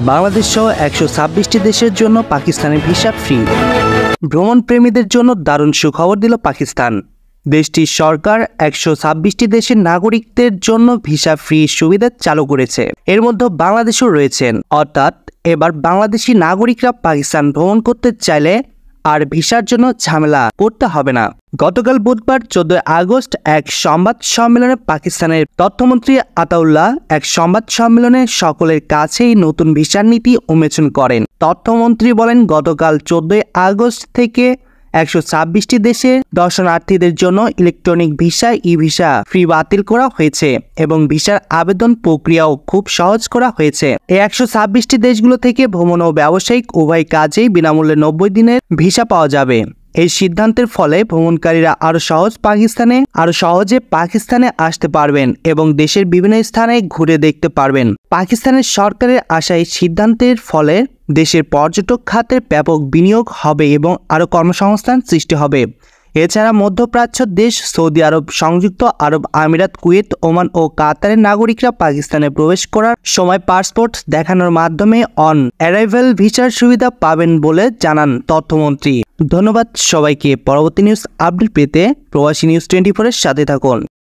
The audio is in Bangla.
বাংলাদেশ সহ 126টি দেশের জন্য পাকিস্তানের ভিসা ফ্রি। ভ্রমণ প্রেমীদের জন্য দারুণ সুখবর দিল পাকিস্তান। দেশটির সরকার 126টি দেশের নাগরিকদের জন্য ভিসা ফ্রি সুবিধা চালু করেছে। এর মধ্যে বাংলাদেশও রয়েছেন। অর্থাৎ এবার বাংলাদেশি নাগরিকরা পাকিস্তান ভ্রমণ করতে চাইলে আর ভিসার জন্য ঝামেলা করতে হবে না। গতকাল বুধবার 14 আগস্ট এক সংবাদ সম্মেলনে পাকিস্তানের তথ্যমন্ত্রী আতাউল্লাহ এক সংবাদ সম্মেলনে সকলের কাছেই নতুন ভিসার নীতি উন্মোচন করেন। তথ্যমন্ত্রী বলেন, গতকাল 14 আগস্ট থেকে 126টি দেশে দর্শনার্থীদের জন্য ইলেকট্রনিক ভিসা ই-ভিসা ফ্রি বাতিল করা হয়েছে এবং ভিসার আবেদন প্রক্রিয়াও খুব সহজ করা হয়েছে। এই 126টি দেশগুলো থেকে ভ্রমণ ও ব্যবসায়িক উভয় কাজেই বিনামূল্যে 90 দিনের ভিসা পাওয়া যাবে। এই সিদ্ধান্তের ফলে ভ্রমণকারীরা আরো সহজে পাকিস্তানে আসতে পারবেন এবং দেশের বিভিন্ন স্থানে ঘুরে দেখতে পারবেন। পাকিস্তানের সরকারের আসা এই সিদ্ধান্তের ফলে দেশের পর্যটক খাতের ব্যাপক বিনিয়োগ হবে এবং আরো কর্মসংস্থান সৃষ্টি হবে। এছাড়া মধ্যপ্রাচ্য দেশ সৌদি আরব, সংযুক্ত আরব আমিরাত, কুয়েত, ওমান ও কাতারের নাগরিকরা পাকিস্তানে প্রবেশ করার সময় পাসপোর্ট দেখানোর মাধ্যমে অন অ্যারাইভাল ভিসার সুবিধা পাবেন বলে জানান তথ্যমন্ত্রী। ধন্যবাদ সবাইকে। পরবর্তী নিউজ আপডেট পেতে প্রবাসী নিউজ 24 এর সাথে থাকুন।